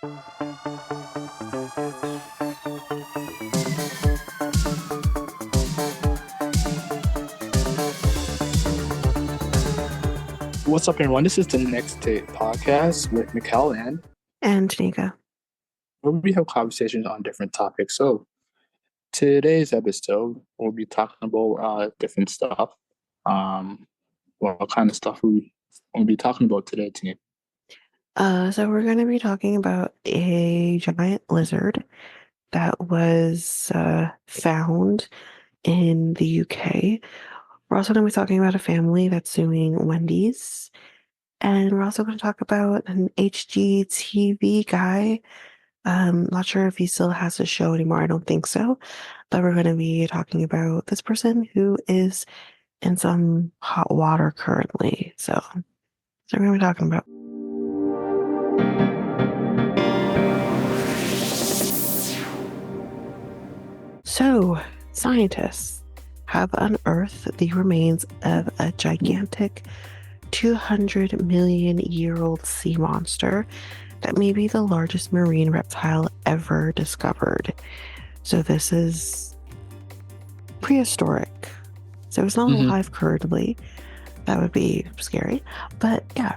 What's up, everyone? This is the Next Take podcast with Mikel and Tanyka. where we have conversations on different topics. So today's episode, we'll be talking about different stuff. What kind of stuff we'll be talking about today, Tanyka? So we're going to be talking about a giant lizard that was found in the UK. We're also going to be talking about a family that's suing Wendy's. And we're also going to talk about an HGTV guy. Not sure if he still has a show anymore. I don't think so. But we're going to be talking about this person who is in some hot water currently. So we're going to be talking about. So, scientists have unearthed the remains of a gigantic 200 million year old sea monster that may be the largest marine reptile ever discovered. So this is prehistoric. So it's not alive currently. That would be scary. But yeah,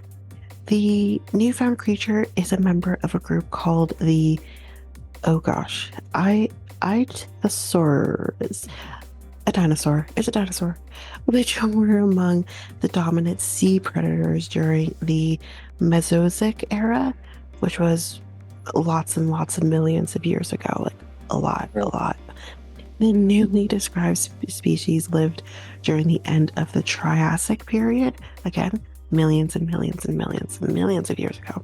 the newfound creature is a member of a group called the, Ichthyosaurs. A dinosaur. It's a dinosaur. Which were among the dominant sea predators during the Mesozoic era, which was lots and lots of millions of years ago. Like a lot. The newly described species lived during the end of the Triassic period. Again, millions and millions and millions and millions of years ago.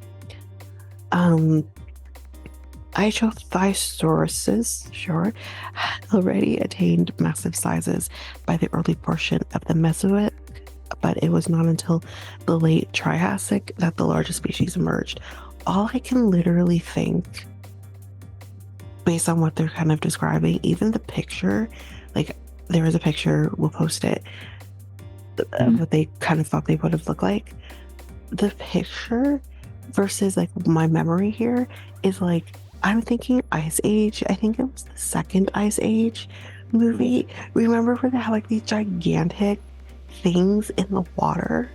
Ichthyosaurs, had already attained massive sizes by the early portion of the Mesozoic, but it was not until the late Triassic that the largest species emerged. All I can literally think, based on what they're kind of describing, even the picture, like there is a picture, we'll post it, of what they kind of thought they would have looked like. The picture versus like my memory here is like, I'm thinking Ice Age. I think it was the second Ice Age movie. Remember where they had like these gigantic things in the water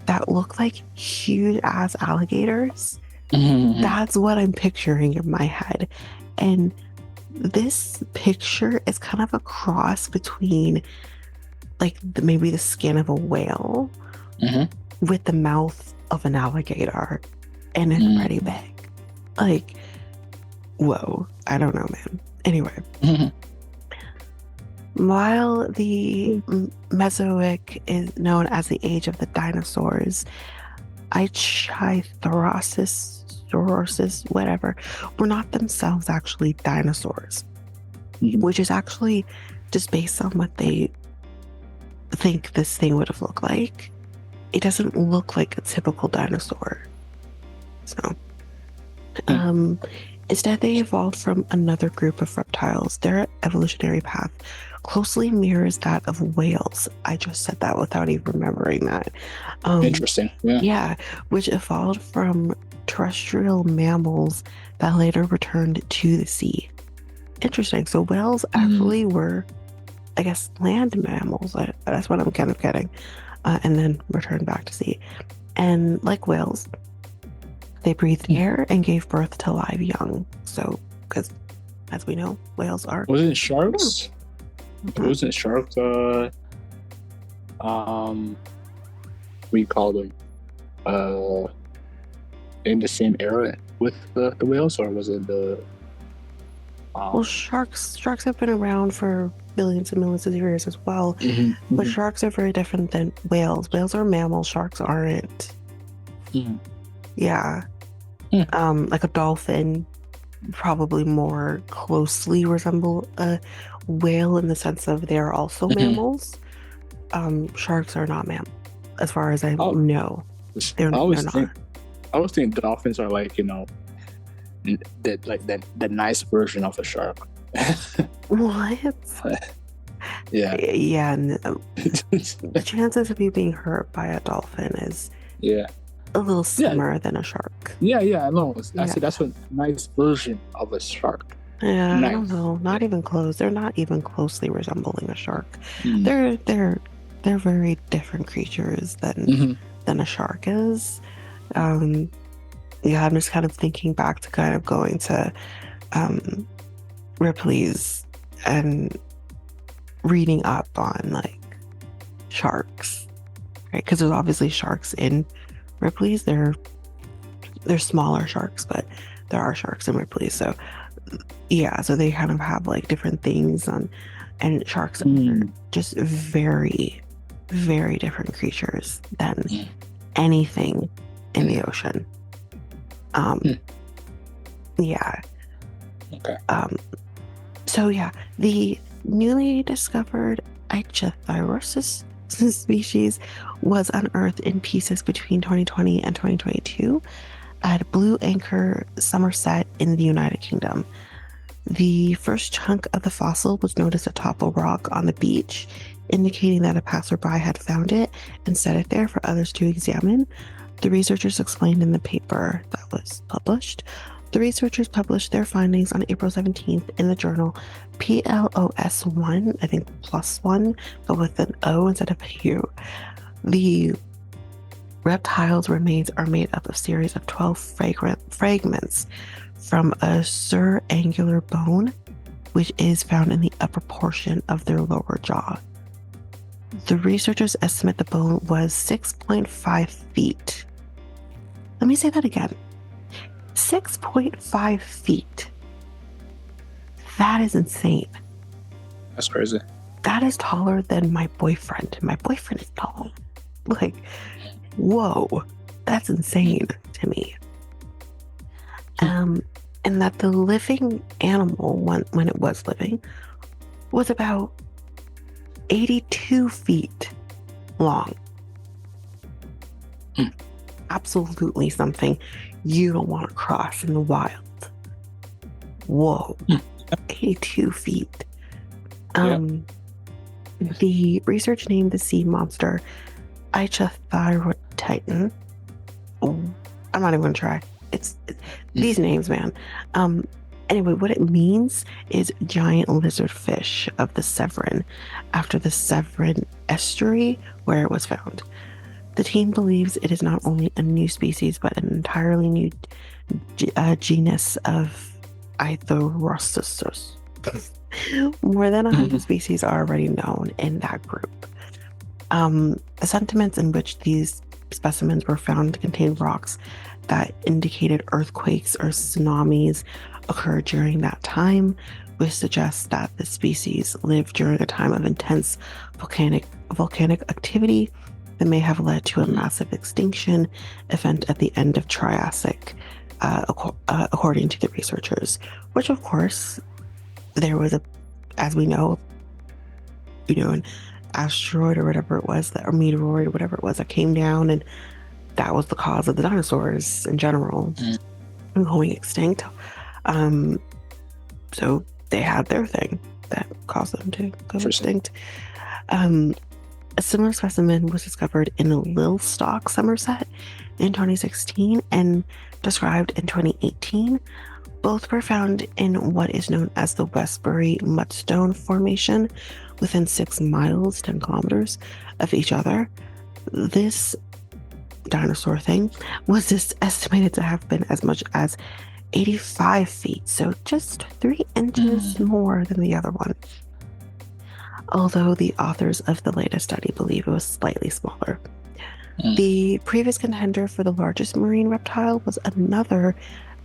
that look like huge ass alligators? That's what I'm picturing in my head. And this picture is kind of a cross between like maybe the skin of a whale with the mouth of an alligator, and it's pretty big. Like, whoa, I don't know, man. Anyway, while the Mesozoic is known as the age of the dinosaurs, Ichthyosaurs, whatever, were not themselves actually dinosaurs, which is actually just based on what they think this thing would have looked like. It doesn't look like a typical dinosaur. So, instead, they evolved from another group of reptiles. Their evolutionary path closely mirrors that of whales. I just said that without even remembering that. Interesting. Yeah, which evolved from terrestrial mammals that later returned to the sea. Interesting. So whales actually were, I guess, land mammals. That's what I'm kind of getting. And then returned back to sea. And like whales, they breathed air and gave birth to live young. So, because as we know, whales are. Wasn't sharks? Wasn't sharks? We call them in the same era with the whales, or was it the? Well, sharks have been around for billions and millions of years as well, but sharks are very different than whales. Whales are mammals. Sharks aren't. Yeah. Like a dolphin probably more closely resemble a whale in the sense of they're also mammals. Sharks are not mammals, as far as I know. They're not. I was thinking dolphins are like, the nice version of a shark. What? Yeah. Yeah. No. The chances of you being hurt by a dolphin is a little Yeah. slimmer than a shark. Yeah, I know. I Yeah. said that's a nice version of a shark. Yeah, I don't Nice. know. Not even close. They're not even closely resembling a shark. Mm. They're very different creatures Mhm. than a shark is. Yeah, I'm just kind of thinking back to kind of going to Ripley's and reading up on like sharks, right? Because there's obviously sharks in Ripley's. They're smaller sharks, but there are sharks in Ripley's. So yeah, so they kind of have like different things on, and sharks are just very, very different creatures than anything in the ocean. Yeah. Okay. So yeah, the newly discovered Ichthyrosis species was unearthed in pieces between 2020 and 2022 at Blue Anchor, Somerset in the United Kingdom. The first chunk of the fossil was noticed atop a rock on the beach, indicating that a passerby had found it and set it there for others to examine. The researchers explained in the paper that was published. The researchers published their findings on April 17th in the journal PLOS1, I think +1, but with an O instead of a U. The reptile's remains are made up of a series of 12 fragments from a surangular bone, which is found in the upper portion of their lower jaw. The researchers estimate the bone was 6.5 feet. Let me say that again. 6.5 feet. That is insane. That's crazy. That is taller than my boyfriend. My boyfriend is tall. Like, whoa, that's insane to me. And that the living animal, when it was living, was about 82 feet long. Absolutely something you don't want to cross in the wild. Whoa, 82 feet. The research named the sea monster Ichthyrotitan. Oh, I'm not even gonna try. It's these names, man. Anyway, what it means is giant lizard fish of the Severn, after the Severn estuary where it was found. The team believes it is not only a new species, but an entirely new genus of Ichthyrosis. More than 100 species are already known in that group. The sediments in which these specimens were found contained rocks that indicated earthquakes or tsunamis occurred during that time, which suggests that the species lived during a time of intense volcanic activity that may have led to a massive extinction event at the end of Triassic, according to the researchers. Which, of course, there was as we know, an asteroid or whatever it was, or meteoroid or whatever it was that came down, and that was the cause of the dinosaurs in general going extinct. So they had their thing that caused them to go extinct. A similar specimen was discovered in Lilstock, Somerset in 2016 and described in 2018. Both were found in what is known as the Westbury Mudstone Formation, within 6 miles, 10 kilometers of each other. This dinosaur thing was just estimated to have been as much as 85 feet, so just 3 inches more than the other one. Although the authors of the latest study believe it was slightly smaller. The previous contender for the largest marine reptile was another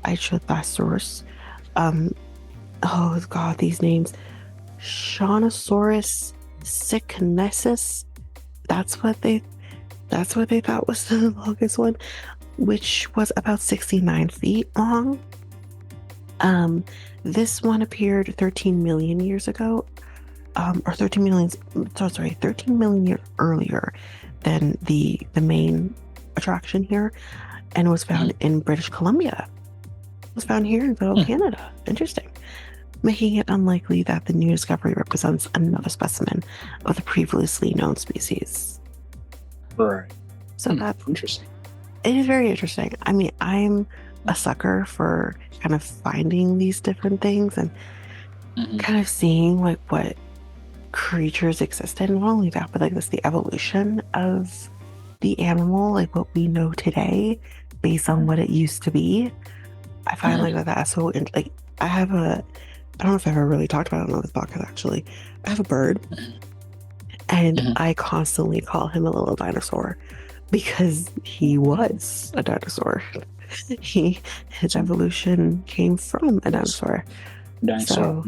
Ichthyrosaurus. Oh god, these names. Shawnosaurus sycnesis. That's what they thought was the longest one, which was about 69 feet long. This one appeared 13 million years ago, or 13 million years earlier than the main attraction here, and was found in British Columbia. It was found here in Canada. Interesting. Making it unlikely that the new discovery represents another specimen of the previously known species. Right. So that's interesting. it is very interesting. I mean, I'm a sucker for kind of finding these different things and Mhm. kind of seeing like what creatures existed. And not only that, but like this the evolution of the animal, like what we know today based on what it used to be. I find like Mhm. that's so like I don't know if I've ever really talked about it on this podcast actually. I have a bird and Mhm. I constantly call him a little dinosaur because he was a dinosaur. He his So, evolution came from a yes, dinosaur. dinosaur. So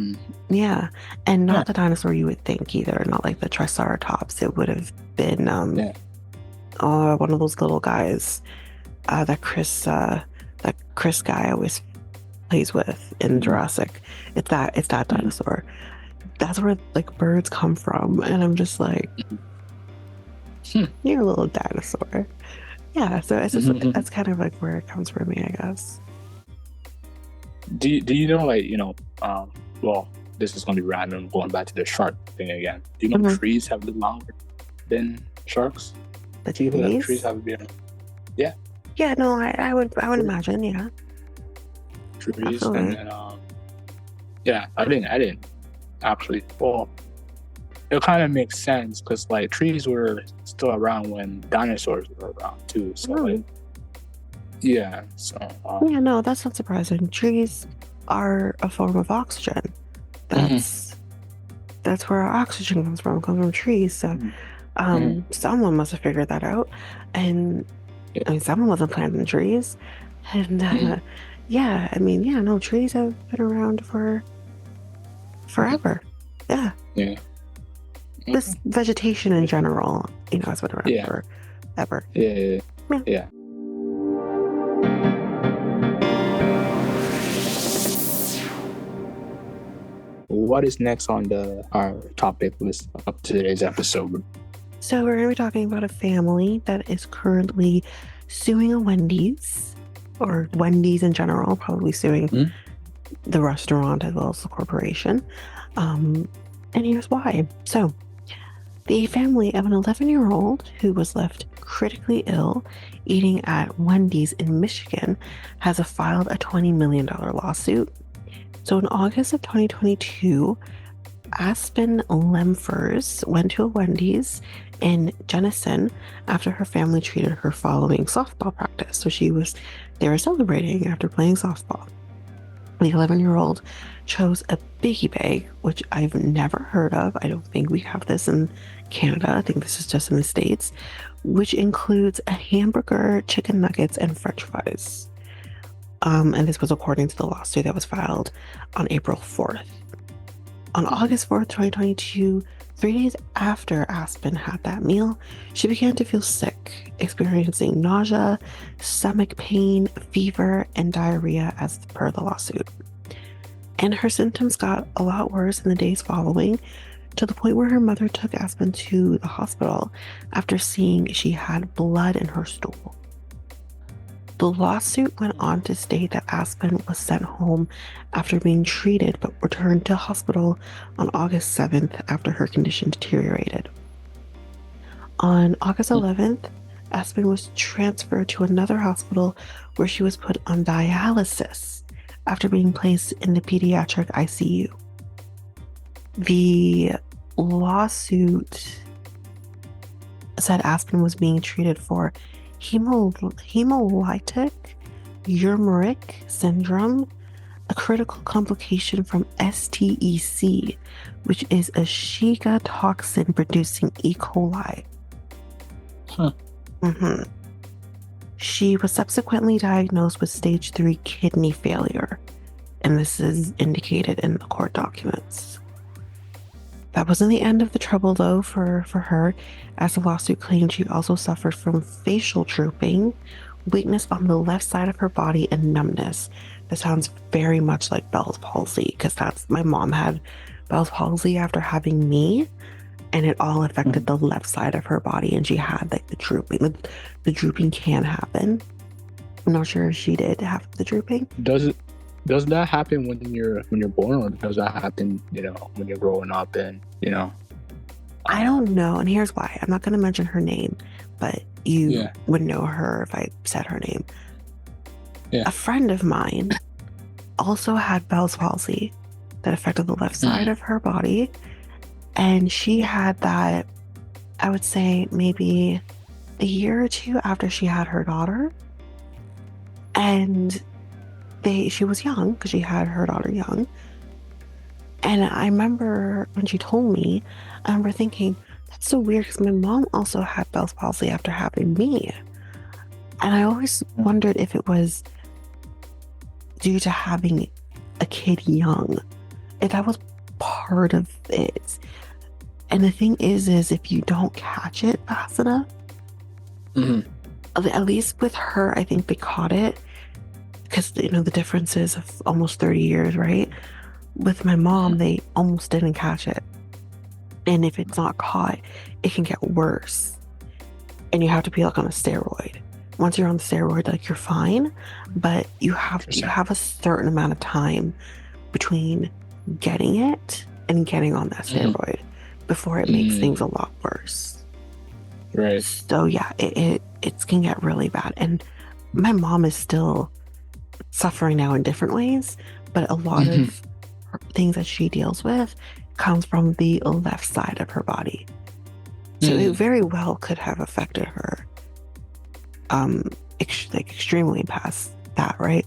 yeah. And Yeah, not the dinosaur you would think either, not like the Triceratops. It would have been yeah. one of those little guys uh that Chris uh that Chris guy always plays with in Mhm. Jurassic. It's that Mhm. dinosaur. That's where like birds come from. And I'm just like, Hmm. you're a little dinosaur. Yeah, so it's just Mhm. that's kind of like where it comes from me, I guess. Do you know, like, well, this is gonna be random, going back to the shark thing again. Do you know Mhm. trees have lived longer than sharks? The Do you know that trees trees? have been, yeah, Yeah, no, I would imagine, yeah, trees, and absolutely. then yeah, I didn't actually. Well, it kind of makes sense because like trees were still around when dinosaurs were around too. So like, Mm. yeah. So Yeah, no, that's not surprising. Trees are a form of oxygen. mhm. That's that's where our oxygen comes from. It comes from trees. So, Mhm. Mhm. someone must have figured that out, and Yeah. I mean, someone wasn't planting trees, and Mhm. yeah, I mean, yeah, no, trees have been around for Mhm. forever. Yeah, Yeah. this Okay. vegetation in That's good. general, has been around Yeah. forever. Yeah. Yeah. Yeah. Yeah. What is next on the our topic list of today's episode? So we're going to be talking about a family that is currently suing a Wendy's, or Wendy's in general, probably suing Mhm. the restaurant as well as the corporation. Um, and here's why. So the family of an 11-year-old who was left critically ill eating at Wendy's in Michigan has filed a $20 million lawsuit. So in August of 2022, Aspen Lemfers went to a Wendy's in Jenison after her family treated her following softball practice. So they were celebrating after playing softball. The 11-year-old chose a biggie bag, which I've never heard of. I don't think we have this in Canada. I think this is just in the States, which includes a hamburger, chicken nuggets, and French fries. And this was according to the lawsuit that was filed on April 4th. On Mhm. August 4th, 2022, 3 days after Aspen had that meal, she began to feel sick, experiencing nausea, stomach pain, fever, and diarrhea as per the lawsuit. And her symptoms got a lot worse in the days following, to the point where her mother took Aspen to the hospital after seeing she had blood in her stool. The lawsuit went on to state that Aspen was sent home after being treated but returned to hospital on August 7th after her condition deteriorated. On August 11th, Aspen was transferred to another hospital where she was put on dialysis after being placed in the pediatric ICU. The lawsuit said Aspen was being treated for hemolytic uremic syndrome, a critical complication from STEC, which is a Shiga toxin producing E. coli. Huh. Mhm. She was subsequently diagnosed with stage 3 kidney failure, and this is indicated in the court documents. That wasn't the end of the trouble, though, for her, as the lawsuit claimed she also suffered from facial drooping, weakness on the left side of her body, and numbness. That sounds very much like Bell's palsy, because my mom had Bell's palsy after having me, and it all affected Mhm. the left side of her body, and she had like the drooping. The drooping can happen. I'm not sure if she did have the drooping. Does it does that happen when you're born, or does that happen when you're growing up and I don't know, and here's why. I'm not going to mention her name, but you Yeah. would know her if I said her name. Yeah. A friend of mine also had Bell's palsy that affected the left side Mm. of her body, and she had that, I would say, maybe a year or two after she had her daughter. And she was young because she had her daughter young. And I remember when she told me, I remember thinking, that's so weird because my mom also had Bell's palsy after having me. And I always wondered if it was due to having a kid young, if that was part of it. And the thing is if you don't catch it fast enough, at least with her, I think they caught it because, you know, the differences of almost 30 years, right? With my mom, they almost didn't catch it. And if it's not caught, it can get worse. And you have to be like on a steroid. Once you're on the steroid, like you're fine, but you have a certain amount of time between getting it and getting on that steroid before it makes things a lot worse. Right. So yeah, it can get really bad. And my mom is still suffering now in different ways, but a lot of things that she deals with comes from the left side of her body. So it very well could have affected her extremely past that, right?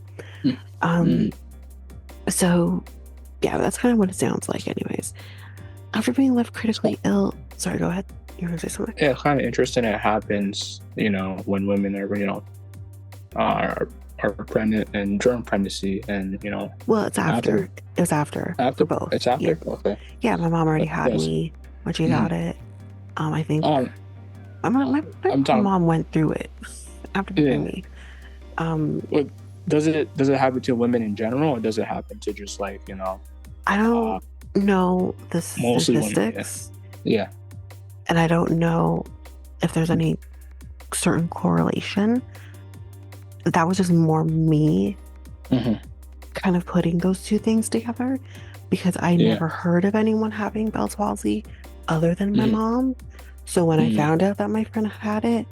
So yeah, that's kind of what it sounds like anyways. After being left critically ill, sorry, go ahead. You want to say something? Yeah, kind of interesting. It happens, you know, when women are, you know, are pregnant and during pregnancy, and you know. Well, it's after. It was after. After For both. it's after. Yeah. Okay. Yeah, my mom already had me when she got it. I think. My mom went through it after me. Does it happen to women in general, or does it happen to just like, you know? I don't know the statistics. Yeah. And I don't know if there's any certain correlation. That was just more me kind of putting those two things together, because I never heard of anyone having Bell's palsy other than my mom. So when I found out that my friend had it,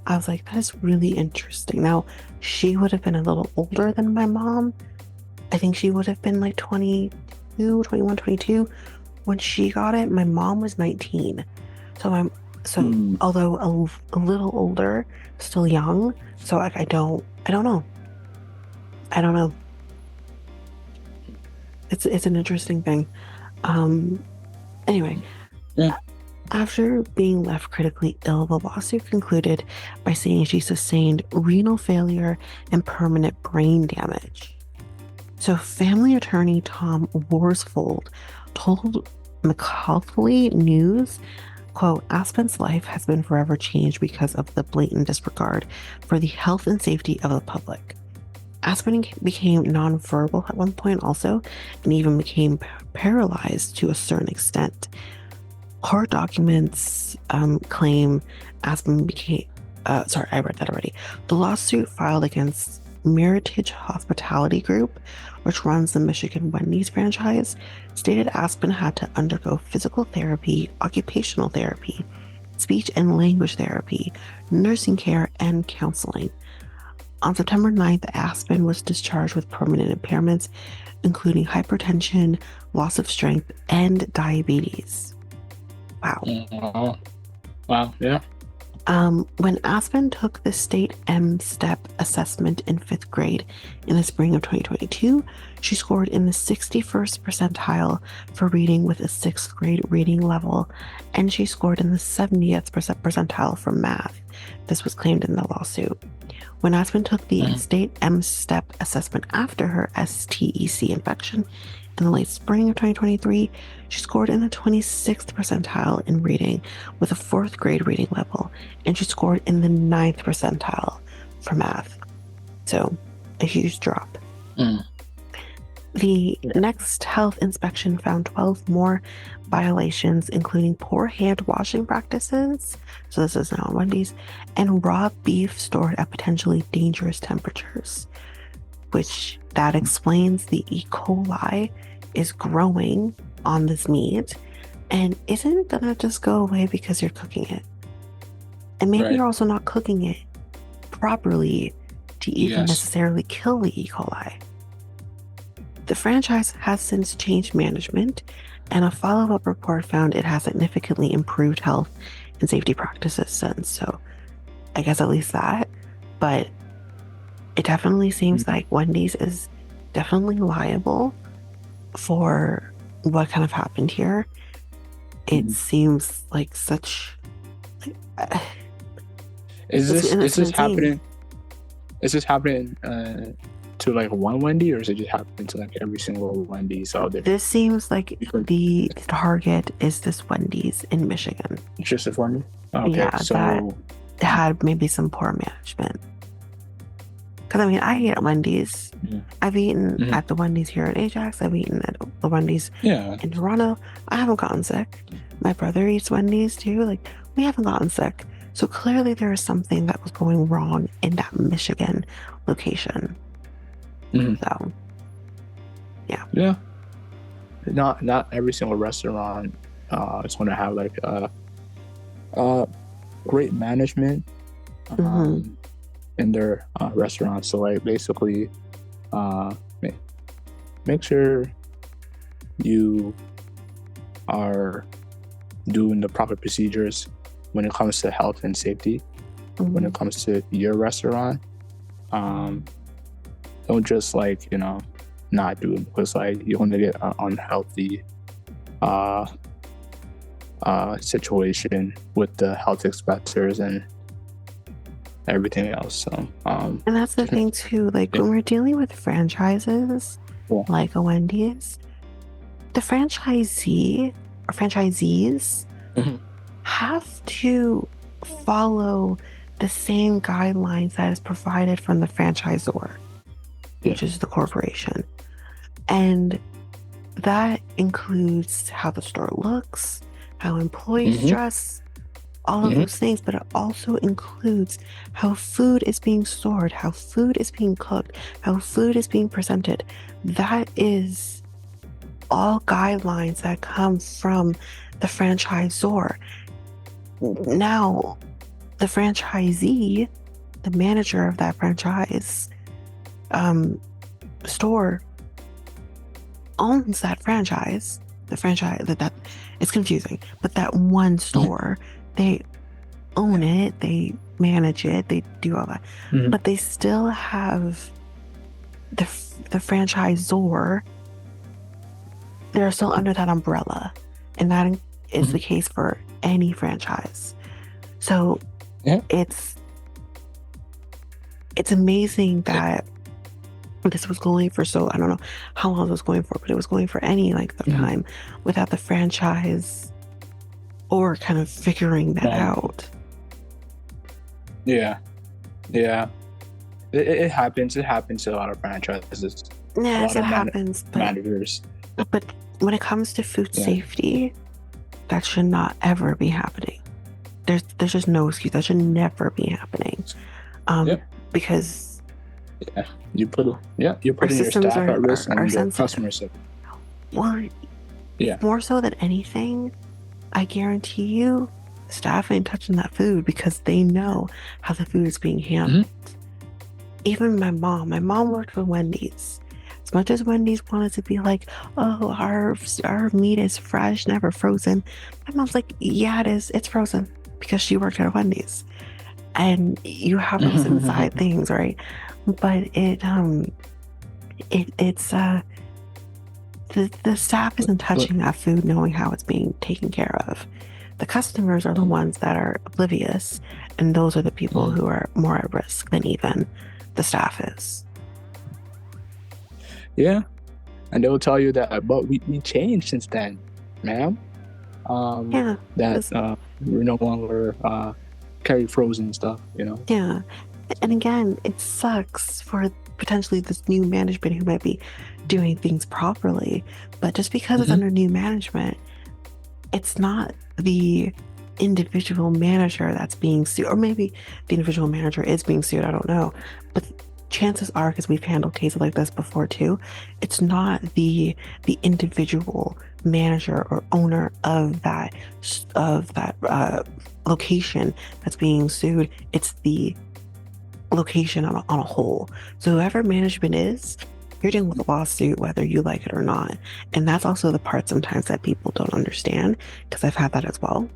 I was like, that is really interesting. Now, she would have been a little older than my mom. I think she would have been like 22, 21, 22 when she got it. My mom was 19. So although a little older, still young. So I don't know. It's an interesting thing. Anyway. Yeah. After being left critically ill, the lawsuit concluded by saying she sustained renal failure and permanent brain damage. So family attorney Tom Worsfold told McCauley News, quote, Aspen's life has been forever changed because of the blatant disregard for the health and safety of the public. Aspen became nonverbal at one point also, and even became paralyzed to a certain extent. Court documents claim Aspen became, sorry, I read that already. The lawsuit filed against Meritage Hospitality Group, which runs the Michigan Wendy's franchise, stated Aspen had to undergo physical therapy, occupational therapy, speech and language therapy, nursing care, and counseling. On September 9th, Aspen was discharged with permanent impairments, including hypertension, loss of strength, and diabetes. Wow. Wow, yeah. When Aspen took the state M-STEP assessment in 5th grade in the spring of 2022, she scored in the 61st percentile for reading with a 6th grade reading level, and she scored in the 70th percentile for math. This was claimed in the lawsuit. When Aspen took the state M-STEP assessment after her STEC infection in the late spring of 2023, she scored in the 26th percentile in reading with a 4th grade reading level, and she scored in the 9th percentile for math. So, a huge drop. The next health inspection found 12 more violations, including poor hand washing practices, so this is now on Wendy's, and raw beef stored at potentially dangerous temperatures, which that explains the E. coli is growing on this meat. and isn't gonna just go away because you're cooking it. And maybe Right. you're also not cooking it properly to even Yes. necessarily kill the E. coli. The franchise has since changed management, and a follow-up report found it has significantly improved health and safety practices since. So I guess at least that. But it definitely seems like Wendy's is definitely liable for what kind of happened here. It Mhm. seems like such. Is this It's is this insane. happening? Is this happening to like one Wendy, or is it just happening to like every single Wendy's out there? This seems like Because the target is this Wendy's in Michigan. it's just a Wendy. Okay, Yeah, that so had maybe some poor management. Because I mean, I eat at Wendy's. mhm. I've eaten Mhm. at the Wendy's here at Ajax. I've eaten at the Wendy's Yeah. in Toronto. I haven't gotten sick. My brother eats Wendy's too. Like, we haven't gotten sick. So clearly there is something that was going wrong in that Michigan location. Mhm. So, yeah. Yeah. Not every single restaurant is going to have like great management Mm-hmm. in their restaurants. So like basically, uh, make sure you are doing the proper procedures when it comes to health and safety. When it comes to your restaurant, don't just like not do it, because like you're going to get an unhealthy situation with the health inspectors and everything else. So And that's the just make thing too, like yeah, when we're dealing with franchises yeah. like a Wendy's, the franchisee or franchisees Mhm. have to follow the same guidelines that is provided from the franchisor, Yeah. which is the corporation. And that includes how the store looks, how employees Mhm. dress, all of Mhm. those things, but it also includes how food is being stored, how food is being cooked, how food is being presented. That is all guidelines that come from the franchisor. Now, the franchisee, the manager of that franchise store, owns that franchise. The franchise that it's confusing, but that one store, they own it, they manage it, they do all that, Mhm. but they still have the franchisor. They're still under that umbrella, and that is the Mhm. case for any franchise. So Yeah. it's amazing that this was going for, so I don't know how long it was going for, but it was going for any length of Mhm. time without the franchise or kind of figuring that Man. out. Yeah. Yeah. It happens. It happens to a lot of franchises. A Yes, lot it of happens, managers. but when it comes to food Yeah. safety, that should not ever be happening. There's just no excuse. That should never be happening. Yep. Because Yeah. You're putting our your systems staff at risk are and your sensitive. customers. Well, Yeah. more so than anything, I guarantee you, staff ain't touching that food because they know how the food is being handled. Even my mom worked for Wendy's. As much as Wendy's wanted to be like, oh, our meat is fresh, never frozen, my mom's like, yeah, it is. It's frozen because she worked at Wendy's. And you have those inside things, right? But it's the staff isn't touching that food knowing how it's being taken care of. The customers are the ones that are oblivious, and those are the people who are more at risk than even the staff is. Yeah. And they'll tell you that, but we changed since then, ma'am. Yeah, That we're no longer carry frozen stuff, yeah. And again, it sucks for potentially this new management who might be doing things properly, but just because it's under new management, it's not the individual manager that's being sued, or maybe the individual manager is being sued, I don't know, but chances are, because we've handled cases like this before too, it's not the individual manager or owner of that location that's being sued. It's the location on a whole. So whoever management is, you're dealing with a lawsuit whether you like it or not. And that's also the part sometimes that people don't understand, because I've had that as well,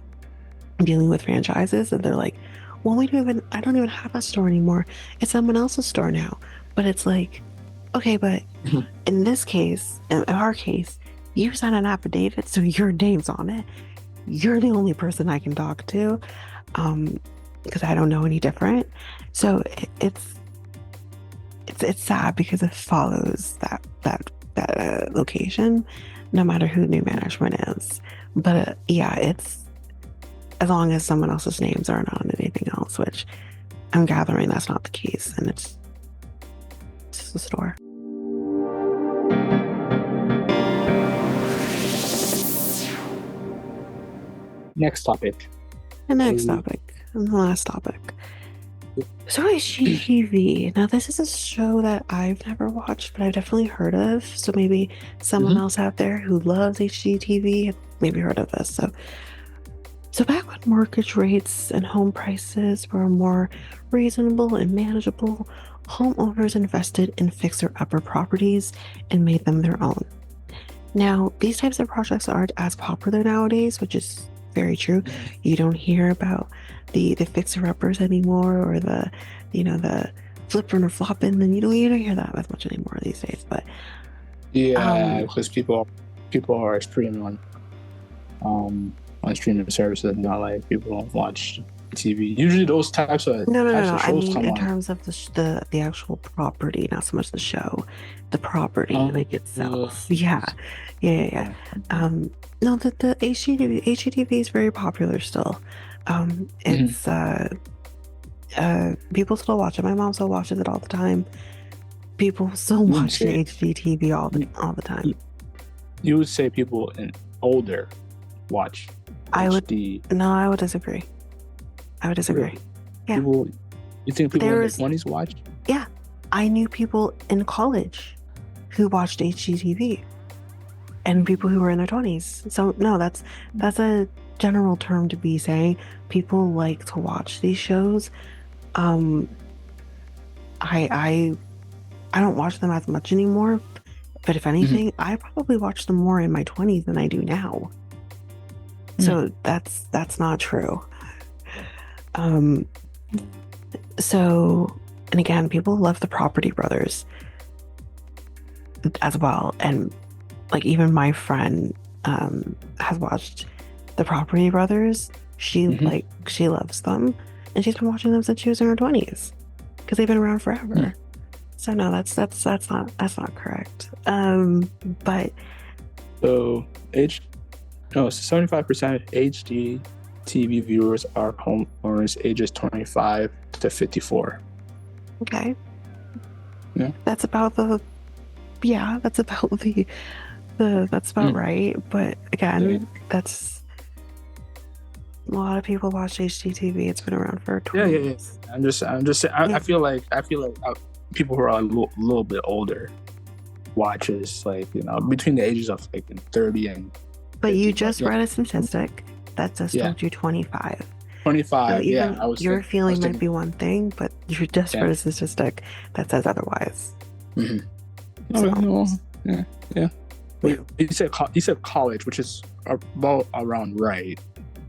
dealing with franchises, and they're like, well, I don't even have a store anymore. It's someone else's store now. But it's like, okay, but in this case, in our case, you sign an affidavit, so your name's on it. You're the only person I can talk to, because I don't know any different. So it's sad because it follows that location, no matter who new management is. But yeah, it's as long as someone else's names aren't on anything else, which I'm gathering that's not the case, and it's just a store. Next topic. The next topic, and the last topic. So HGTV. Now this is a show that I've never watched, but I've definitely heard of. So maybe someone else out there who loves HGTV have maybe heard of this. So back when mortgage rates and home prices were more reasonable and manageable, homeowners invested in fixer-upper properties and made them their own. Now, these types of projects aren't as popular nowadays, which is very true. You don't hear about the fixer-uppers anymore, or the flipping or flopping, and you don't hear that as much anymore these days. But because people are streaming on streaming services, not like people don't watch TV. Usually those types of no. shows I mean, come in on. terms of the actual property, not so much the show, the property like itself. Yeah. No, the HGTV is very popular still. It's people still watch it. My mom still watches it all the time. People still watch the HGTV all the time. You would say people in older watch HD? I would disagree. Really? Yeah. You think people in their 20s watch? Yeah. I knew people in college who watched HGTV, and people who were in their 20s. So no, that's a general term to be saying people like to watch these shows. I don't watch them as much anymore, but if anything, I probably watch them more in my 20s than I do now. So that's not true. So, and again, people love the Property Brothers as well, and like even my friend has watched the Property Brothers. She loves them, and she's been watching them since she was in her 20s, because they've been around forever. So no, that's not correct. But so 75% of HGTV viewers are homeowners ages 25 to 54. Okay. Yeah. That's about right. But again, that's a lot of people watch HGTV. It's been around for 20 years. I'm just saying. I feel like people who are a little bit older watches, like, between the ages of like 30 and. But you just read a statistic that says told you 25. 25. So your feeling might be one thing, but you just read a statistic that says otherwise. Yeah. Wait, you said college, which is about around right.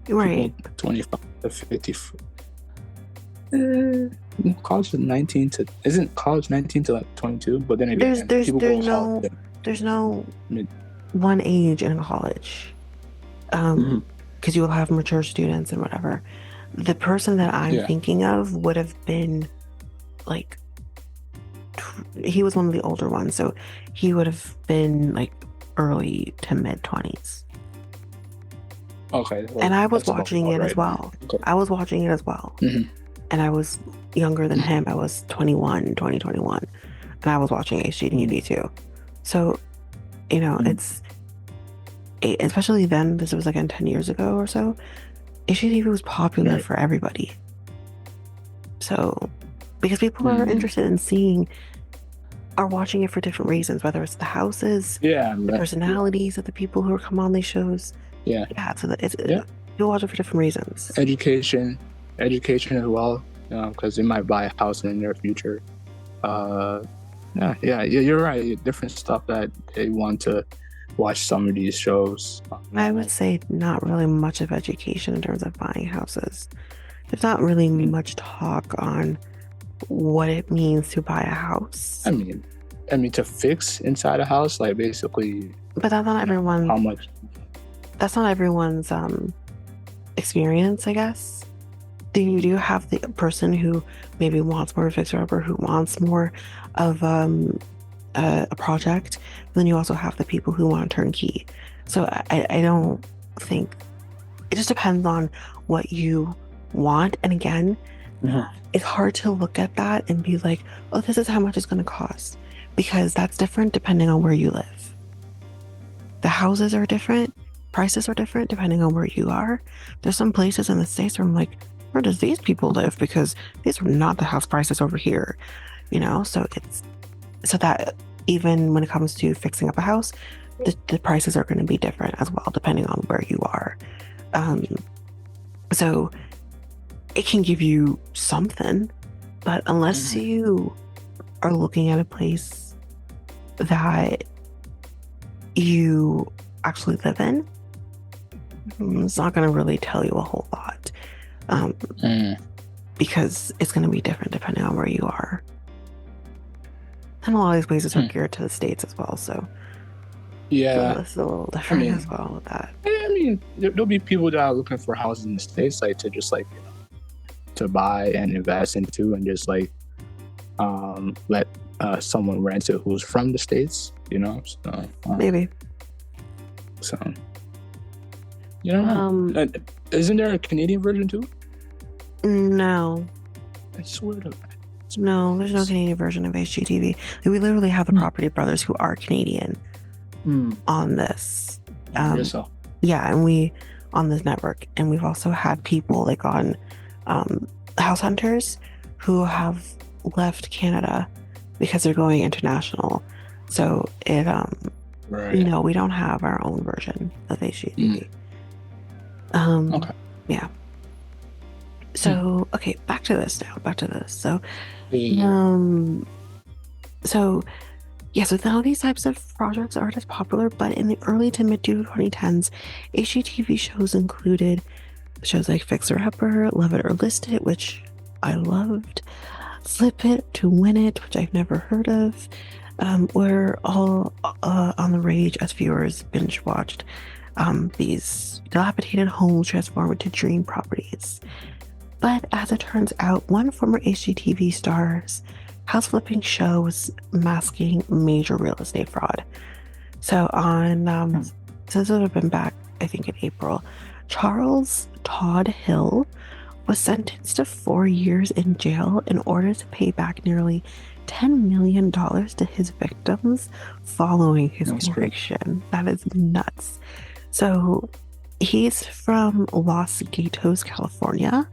Right. People 25 to 54. College is 19 to. Isn't college 19 to like 22? But then again, there's no one age in college, because you will have mature students and whatever. The person that I'm thinking of would have been like, he was one of the older ones, so he would have been like early to mid 20s. Okay. Well, and I was watching it as well. Okay. I was watching it as well. And I was younger than him. I was 21, and I was watching HGTV too. So, it's, especially then, this was like 10 years ago or so, HGTV was popular for everybody. So, because people are interested in seeing are watching it for different reasons, whether it's the houses, Yeah, the personalities of the people who come on these shows. yeah, Yeah, so that it's yeah. you'll watch it for different reasons. Education as well, because they might buy a house in the near future. Yeah, you're right. Different stuff that they want to watch some of these shows. I would say not really much of education in terms of buying houses. There's not really much talk on what it means to buy a house. I mean to fix inside a house, like basically, But that's not everyone. how much? That's not everyone's experience, I guess. You do have the person who maybe wants more of a fixer-upper, who wants more of a project. And then you also have the people who want turnkey. So I don't think it just depends on what you want. And again, it's hard to look at that and be like, oh, this is how much it's going to cost, because that's different depending on where you live. The houses are different, prices are different depending on where you are. There's some places in the States where I'm like, where does these people live? Because these are not the house prices over here, so that even when it comes to fixing up a house, the prices are going to be different as well depending on where you are. So it can give you something, but unless you are looking at a place that you actually live in, it's not going to really tell you a whole lot, because it's going to be different depending on where you are. And a lot of these places are geared to the States as well, so yeah, it's a little different as well with that. I mean, there'll be people that are looking for houses in the States, like to just like to buy and invest into, and just like let someone rent it who's from the States, So Maybe. So isn't there a Canadian version too? No. I swear to God. No, there's no Canadian version of HGTV. We literally have the Property Brothers who are Canadian on this. Yeah, and we on this network, and we've also had people like on House Hunters who have left Canada because they're going international. So it no, we don't have our own version of HGTV. Okay. Yeah. So okay, back to this. So so now these types of projects aren't as popular, but in the early to mid 2010s, HGTV shows included shows like Fixer Upper, Love It or List It, which I loved, Flip It to Win It, which I've never heard of, were all on the rage as viewers binge watched these dilapidated homes transform into dream properties. But as it turns out, one former HGTV star's house flipping show was masking major real estate fraud. So so this would have been back, I think, in April. Charles Todd Hill was sentenced to 4 years in jail in order to pay back nearly $10 million to his victims following his conviction. That is nuts. So he's from Los Gatos, California.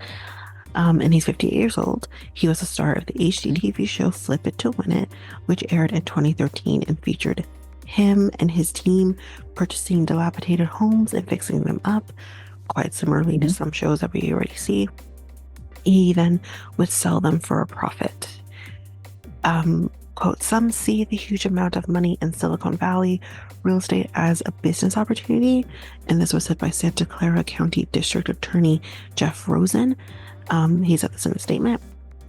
And he's 58 years old. He was the star of the HGTV show Flip It to Win It, which aired in 2013 and featured him and his team purchasing dilapidated homes and fixing them up, quite similarly to some shows that we already see. He then would sell them for a profit. Quote, some see the huge amount of money in Silicon Valley real estate as a business opportunity, and this was said by Santa Clara County District Attorney Jeff Rosen. He said this in a statement.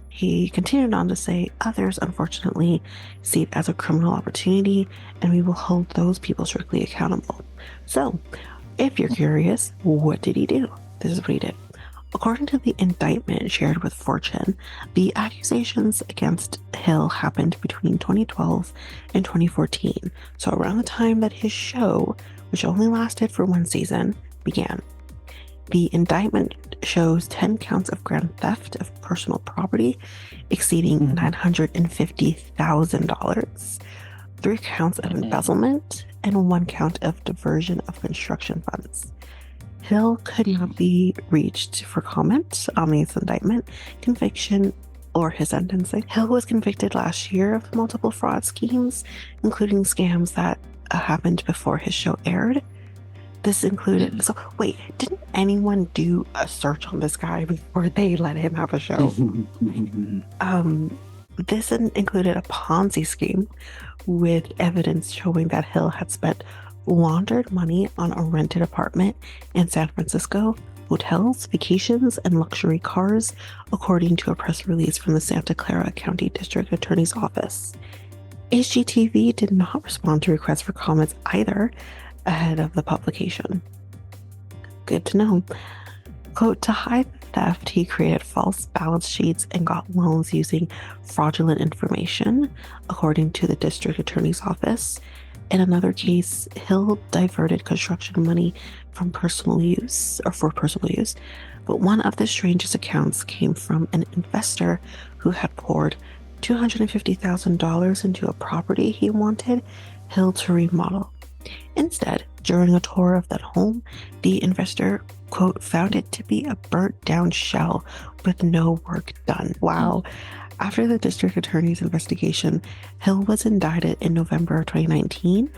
He continued on to say, others, unfortunately, see it as a criminal opportunity, and we will hold those people strictly accountable. So, if you're curious, what did he do? This is what he did. According to the indictment shared with Fortune, the accusations against Hill happened between 2012 and 2014, so around the time that his show, which only lasted for one season, began. The indictment shows 10 counts of grand theft of personal property exceeding $950,000, 3 counts of embezzlement, and 1 count of diversion of construction funds. Hill could not be reached for comment on this indictment, conviction, or his sentencing. Hill was convicted last year of multiple fraud schemes, including scams that happened before his show aired. This included. So, wait, didn't anyone do a search on this guy before they let him have a show? This included a Ponzi scheme with evidence showing that Hill had spent laundered money on a rented apartment in San Francisco, hotels, vacations, and luxury cars, according to a press release from the Santa Clara County District Attorney's Office. HGTV did not respond to requests for comments either ahead of the publication. Good to know. Quote, to hide the theft, he created false balance sheets and got loans using fraudulent information, according to the district attorney's office. In another case, Hill diverted construction money for personal use. But one of the strangest accounts came from an investor who had poured $250,000 into a property he wanted Hill to remodel. Instead, during a tour of that home, the investor, quote, found it to be a burnt down shell with no work done. Wow. After the district attorney's investigation, Hill was indicted in November of 2019,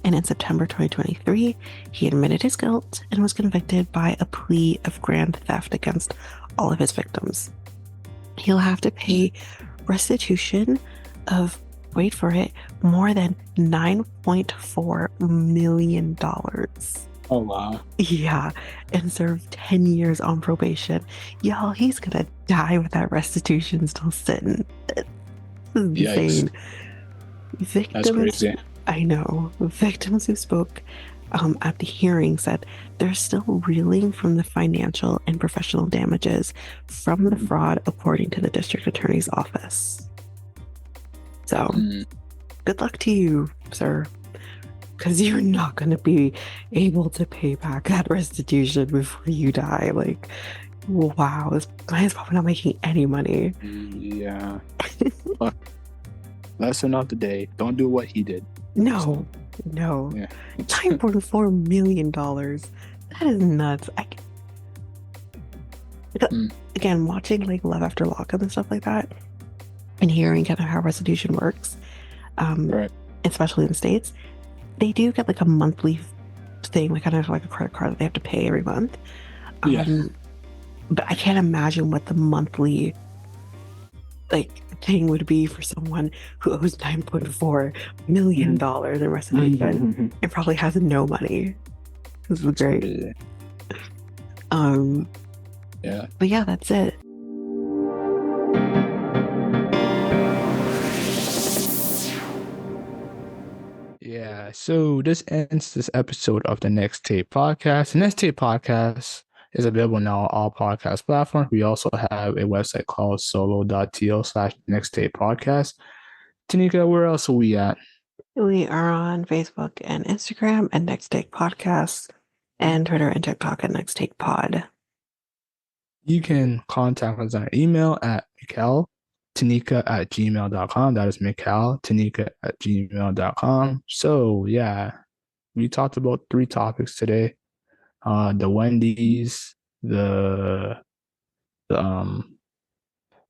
and in September 2023, he admitted his guilt and was convicted by a plea of grand theft against all of his victims. He'll have to pay restitution of, wait for it, more than $9.4 million. Oh, wow. Yeah, and serve 10 years on probation. Y'all, he's gonna die with that restitution still sitting. This is insane. Victims, that's crazy. I know. Victims who spoke at the hearing said they're still reeling from the financial and professional damages from the fraud, according to the district attorney's office. So, good luck to you, sir, because you're not going to be able to pay back that restitution before you die. Like, wow, this guy is probably not making any money. Yeah. But lesson of the day: don't do what he did. No. Yeah. $9.4 million. That is nuts. Again, watching like Love After Lockup and stuff like that, and hearing kind of how restitution works, Right. especially in the States, they do get like a monthly thing, like kind of like a credit card that they have to pay every month. But I can't imagine what the monthly like thing would be for someone who owes $9.4 million in restitution and probably has no money. This is great. Yeah. But yeah, that's it. Yeah, so this ends this episode of the Next Tape Podcast. The Next Tape Podcast is available now on all podcast platforms. We also have a website called solo.to/nexttapepodcast. Tanyka, where else are we at? We are on Facebook and Instagram at Next Take Podcast, and Twitter and TikTok at Next Take Pod. You can contact us on email at mikeltanyka@gmail.com. That is mikeltanyka@gmail.com. So yeah, we talked about 3 topics today. The Wendy's, the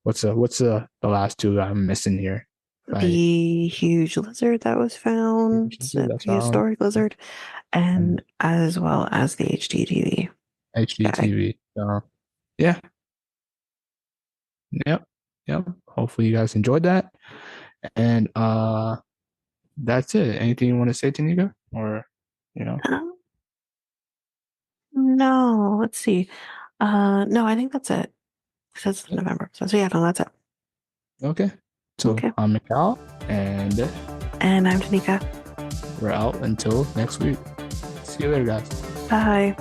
what's the last 2 I'm missing here? The huge lizard that was found, the prehistoric lizard, and as well as the HGTV. HGTV. Yeah. Yep. Hopefully you guys enjoyed that. And that's it. Anything you want to say, Tanyka? Or no, let's see. No, I think that's it. It says November. So yeah, no, that's it. Okay. So I'm Mikel and I'm Tanyka. We're out until next week. See you later, guys. Bye.